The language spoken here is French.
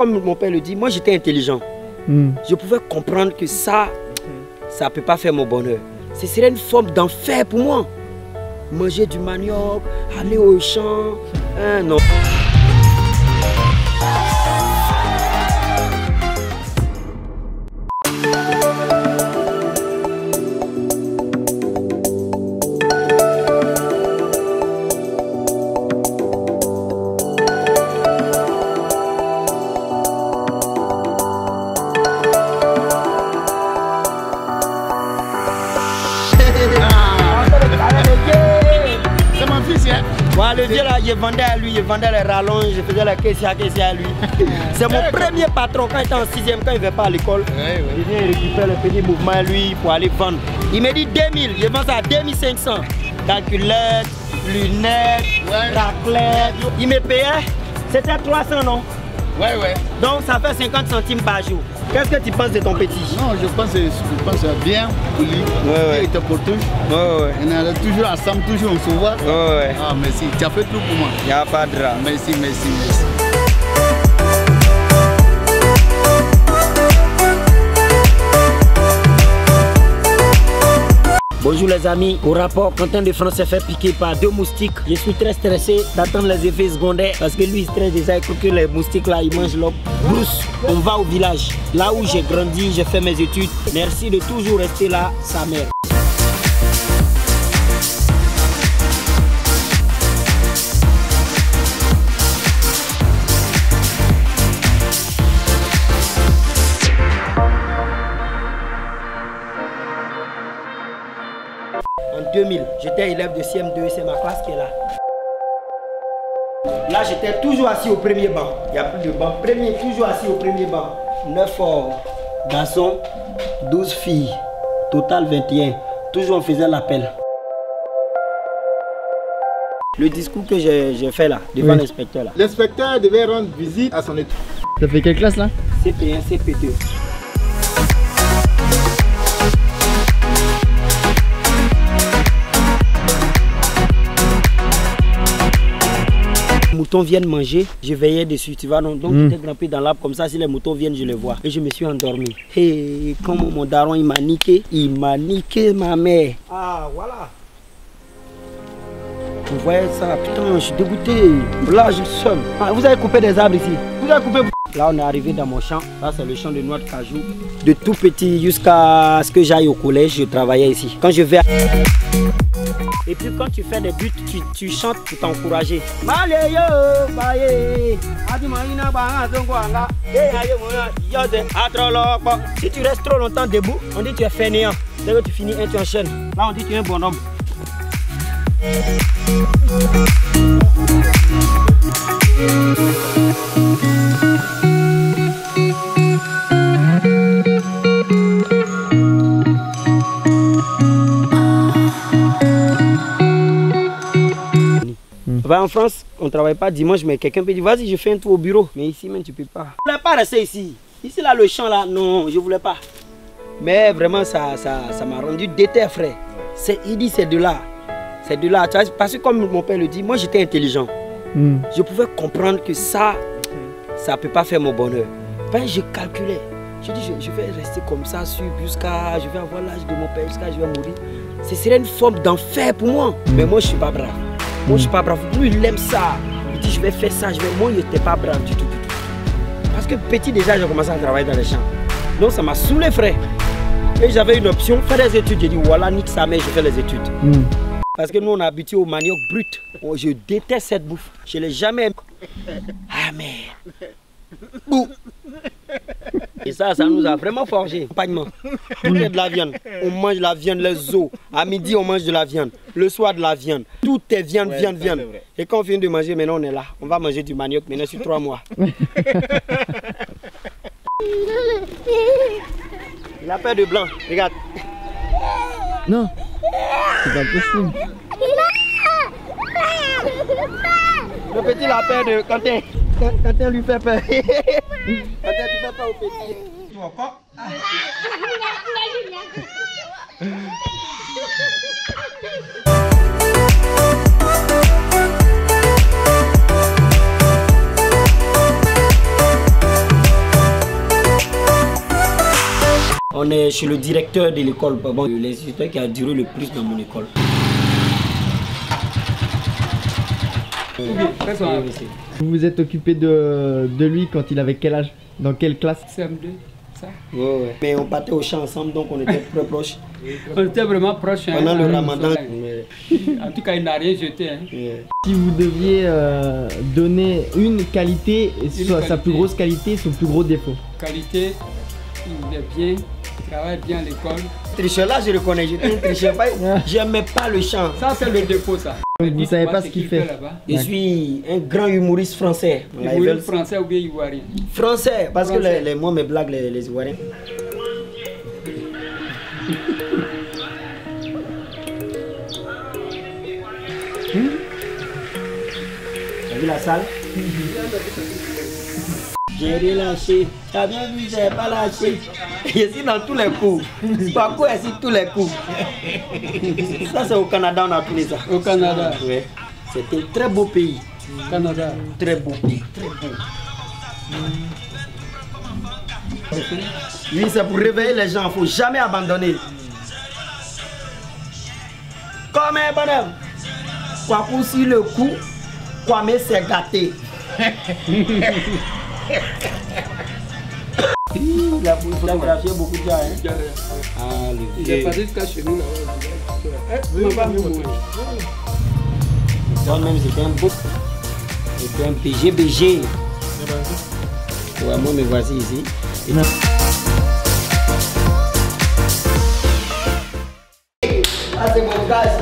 Comme mon père le dit, moi j'étais intelligent. Je pouvais comprendre que ça ne peut pas faire mon bonheur. Ce serait une forme d'enfer pour moi. Manger du manioc, aller au champ, non. C'est mon fils, hein? Ouais, le vieux là, je vendais à lui, je vendais les rallonges, je faisais la caissière à lui. C'est mon premier patron quand il était en 6e, quand il ne va pas à l'école. Il vient récupérer le petit mouvement à lui pour aller vendre. Il me dit 2000, je vends ça à 2500. Calculettes, lunettes, raclette. Il me payait, c'était 300 non? Ouais. Donc ça fait 50 centimes par jour. Qu'est-ce que tu penses de ton petit? Non, je pense bien pour lui. Il était pour tous. On est toujours ensemble, toujours on se voit. Ah, merci. Tu as fait tout pour moi. Il n'y a pas de drame. Merci. Bonjour les amis, au rapport, Quentin de France s'est fait piquer par 2 moustiques. Je suis très stressé d'attendre les effets secondaires parce que lui il stresse déjà, il croit que les moustiques là ils mangent l'homme. Bruce, on va au village, là où j'ai grandi, j'ai fait mes études. Merci de toujours rester là, sa mère. En 2000, j'étais élève de CM2, c'est ma classe qui est là. Là, j'étais toujours assis au premier banc. Il n'y a plus de banc. Premier, toujours assis au premier banc. 9 garçons, 12 filles. Total 21. Toujours on faisait l'appel. Le discours que j'ai fait là, devant l'inspecteur là. L'inspecteur devait rendre visite à son étude. Ça fait quelle classe là? CP1, CP2. Les moutons viennent manger, je veillais dessus, tu vois, donc j'étais grimpé dans l'arbre comme ça, si les moutons viennent, je les vois. Et je me suis endormi. Et comme mon daron il m'a niqué ma mère. Ah voilà. Vous voyez ça, putain, je suis dégoûté. Là, je suis seul. Ah, vous avez coupé des arbres ici. Vous avez coupé. Là, on est arrivé dans mon champ. Là, c'est le champ de noix de cajou. De tout petit jusqu'à ce que j'aille au collège, je travaillais ici. Quand je vais... Et puis quand tu fais des buts, tu chantes pour t'encourager. Si tu restes trop longtemps debout, on dit que tu es fainéant. Dès que tu finis un, tu enchaînes. Là, on dit que tu es un bonhomme. En France, on ne travaille pas dimanche, mais quelqu'un peut dire vas-y, je fais un tour au bureau. Mais ici, même, tu ne peux pas. Je ne voulais pas rester ici. Ici, là, le champ, là, non, je ne voulais pas. Mais vraiment, ça m'a rendu déter, frère. Il dit c'est de là. C'est de là. Parce que comme mon père le dit, moi, j'étais intelligent. Je pouvais comprendre que ça ne peut pas faire mon bonheur. Ben, je calculais. Je dis, je vais rester comme ça, jusqu'à, je vais avoir l'âge de mon père, jusqu'à je vais mourir. Ce serait une forme d'enfer pour moi. Mais moi, je ne suis pas brave. Moi, je suis pas brave. Lui, il aime ça. Il dit, je vais faire ça. Moi, il n'était pas brave du tout. Parce que petit, déjà, j'ai commencé à travailler dans les champs. Donc, ça m'a saoulé, frère. Et j'avais une option, faire des études. J'ai dit, voilà, nique sa mère, je fais les études. Parce que nous, on est habitué au manioc brut. Oh, je déteste cette bouffe. Je ne l'ai jamais aimé. Ah, merde. Et ça nous a vraiment forgé. Accompagnement. Tout est de la viande. On mange la viande, les os. À midi, on mange de la viande. Le soir, de la viande. Tout est viande, viande. Et quand on vient de manger, maintenant on est là. On va manger du manioc maintenant sur 3 mois. Il a peur de blanc. Regarde. Non. C'est pas possible. Le petit il a peur de Quentin. Quentin lui fait peur. Quentin, tu fais peur au petit. Tu vois quoi? On est chez le directeur de l'école, bon, l'instituteur qui a duré le plus dans mon école. Vous vous êtes occupé de lui quand il avait quel âge? Dans quelle classe? CM2, ça. Ouais. Mais on partait au champ ensemble, donc on était très proches. On était vraiment proches. Pendant le ramadan. En tout cas, il n'a rien jeté. Hein. Si vous deviez donner une qualité, sa plus grosse qualité, son plus gros défaut. Qualité, il est bien, il travaille bien à l'école. Tricheur, là je le connais, j'étais un tricheur, j'aimais pas le chant. Ça c'est le défaut ça. Donc vous savez pas ce qu'il fait. Je suis un grand humoriste français. Humoriste français ou bien ivoirien? Français, parce que moi mes blagues les ivoiriens. T'as vu la salle? J'ai relâché, t'as bien vu, j'ai pas lâché. Je suis dans tous les coups. Parcours ici tous les coups. Ça c'est au Canada, on a trouvé ça. Au Canada? Oui. C'est un très beau pays. Canada. Très beau pays, très beau. Oui, c'est pour réveiller les gens, il ne faut jamais abandonner. Comme un bonhomme. Quoi pour sur le coup, quoi mais c'est gâté. Il a photographié beaucoup de gens. Hein? Ah, il est passé jusqu'à chez nous là-bas. Même c'était un beau. C'était un PGBG. Ouais, moi me voici ici. Ah, c'est mon gars.